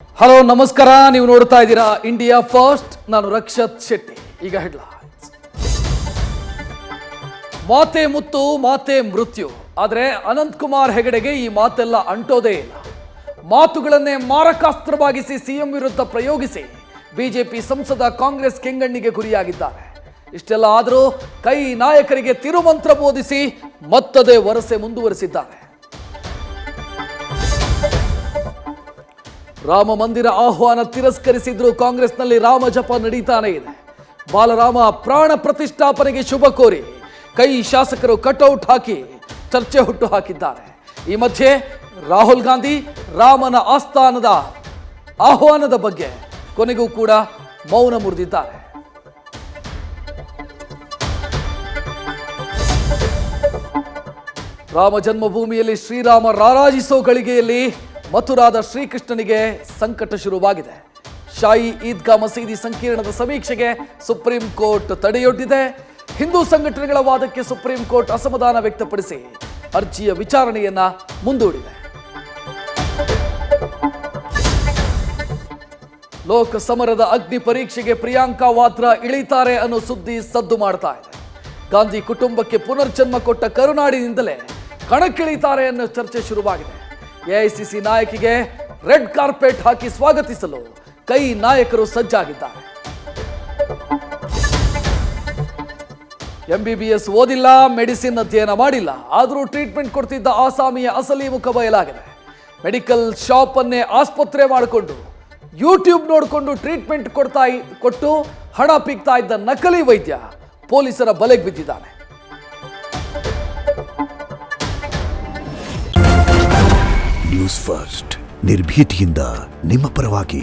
Hello ನಮಸ್ಕಾರ, ನೀವು ನೋಡ್ತಾ ಇದ್ದೀರಾ ಇಂಡಿಯಾ ಫಸ್ಟ್. ನಾನು ರಕ್ಷತ್ ಶೆಟ್ಟಿ. ಈಗ ಹೆಡ್ಲೈನ್ಸ್. ಮಾತೆ ಮುತ್ತು ಮಾತೆ ಮೃತ್ಯು. ಆದರೆ ಅನಂತಕುಮಾರ್ ಹೆಗಡೆಗೆ ಈ ಮಾತೆಲ್ಲ ಅಂಟೋದೇ ಇಲ್ಲ. ಮಾತುಗಳನ್ನೇ ಮಾರಕಾಸ್ತ್ರವಾಗಿಸಿ ಸಿಎಂ ವಿರುದ್ಧ ಪ್ರಯೋಗಿಸಿ ಬಿಜೆಪಿ ಸಂಸದ ಕಾಂಗ್ರೆಸ್ ಕೆಂಗಣ್ಣಿಗೆ ಗುರಿಯಾಗಿದ್ದಾರೆ. ಇಷ್ಟೆಲ್ಲ ಆದರೂ ಕೈ ನಾಯಕರಿಗೆ ತಿರುಮಂತ್ರ ಬೋಧಿಸಿ ಮತ್ತದೇ ವರಸೆ ಮುಂದುವರಿಸಿದ್ದಾರೆ. ರಾಮ ಮಂದಿರ ಆಹ್ವಾನ ತಿರಸ್ಕರಿಸಿದ್ರು ಕಾಂಗ್ರೆಸ್ನಲ್ಲಿ ರಾಮ ಜಪ ನಡೀತಾನೆ ಇದೆ. ಬಾಲರಾಮ ಪ್ರಾಣ ಪ್ರತಿಷ್ಠಾಪನೆಗೆ ಶುಭ ಕೋರಿ ಕೈ ಶಾಸಕರು ಕಟೌಟ್ ಹಾಕಿ ಚರ್ಚೆ ಹುಟ್ಟು ಹಾಕಿದ್ದಾರೆ. ಈ ಮಧ್ಯೆ ರಾಹುಲ್ ಗಾಂಧಿ ರಾಮನ ಆಸ್ಥಾನದ ಆಹ್ವಾನದ ಬಗ್ಗೆ ಕೊನೆಗೂ ಕೂಡ ಮೌನ ಮುರಿದಿದ್ದಾರೆ. ರಾಮ ಜನ್ಮಭೂಮಿಯಲ್ಲಿ ಶ್ರೀರಾಮ ರಾರಾಜಿಸೋ ಗಳಿಗೆಯಲ್ಲಿ ಮಥುರಾದ ಶ್ರೀಕೃಷ್ಣನಿಗೆ ಸಂಕಟ ಶುರುವಾಗಿದೆ. ಶಾಹಿ ಈದ್ಗಾ ಮಸೀದಿ ಸಂಕೀರ್ಣದ ಸಮೀಕ್ಷೆಗೆ ಸುಪ್ರೀಂ ಕೋರ್ಟ್ ತಡೆಯೊಡ್ಡಿದೆ. ಹಿಂದೂ ಸಂಘಟನೆಗಳ ವಾದಕ್ಕೆ ಸುಪ್ರೀಂ ಕೋರ್ಟ್ ಅಸಮಾಧಾನ ವ್ಯಕ್ತಪಡಿಸಿ ಅರ್ಜಿಯ ವಿಚಾರಣೆಯನ್ನ ಮುಂದೂಡಿದೆ. ಲೋಕ ಸಮರದ ಅಗ್ನಿ ಪರೀಕ್ಷೆಗೆ ಪ್ರಿಯಾಂಕಾ ವಾದ್ರಾ ಇಳಿತಾರೆ ಅನ್ನೋ ಸುದ್ದಿ ಸದ್ದು ಮಾಡ್ತಾ ಇದೆ. ಗಾಂಧಿ ಕುಟುಂಬಕ್ಕೆ ಪುನರ್ಜನ್ಮ ಕೊಟ್ಟ ಕರುನಾಡಿನಿಂದಲೇ ಕಣಕ್ಕಿಳಿತಾರೆ ಅನ್ನೋ ಚರ್ಚೆ ಶುರುವಾಗಿದೆ. ಎಐಸಿಸಿ ನಾಯಕಿಗೆ ರೆಡ್ ಕಾರ್ಪೆಟ್ ಹಾಕಿ ಸ್ವಾಗತಿಸಲು ಕೈ ನಾಯಕರು ಸಜ್ಜಾಗಿದ್ದಾರೆ. ಎಂಬಿಬಿಎಸ್ ಓದಿಲ್ಲ, ಮೆಡಿಸಿನ್ ಅಧ್ಯಯನ ಮಾಡಿಲ್ಲ, ಆದರೂ ಟ್ರೀಟ್ಮೆಂಟ್ ಕೊಡ್ತಿದ್ದ ಆಸಾಮಿಯ ಅಸಲಿ ಮುಖ ಬಯಲಾಗಿದೆ. ಮೆಡಿಕಲ್ ಶಾಪ್ ಅನ್ನೇ ಆಸ್ಪತ್ರೆ ಮಾಡಿಕೊಂಡು ಯೂಟ್ಯೂಬ್ ನೋಡಿಕೊಂಡು ಟ್ರೀಟ್ಮೆಂಟ್ ಕೊಟ್ಟು ಹಣ ಪೀಕ್ತಾ ಇದ್ದ ನಕಲಿ ವೈದ್ಯ ಪೊಲೀಸರ ಬಲೆಗೆ ಬಿದ್ದಿದ್ದಾನೆ. ನ್ಯೂಸ್ ಫಸ್ಟ್ ನಿರ್ಭೀತಿಯಿಂದ ನಿಮ್ಮ ಪರವಾಗಿ.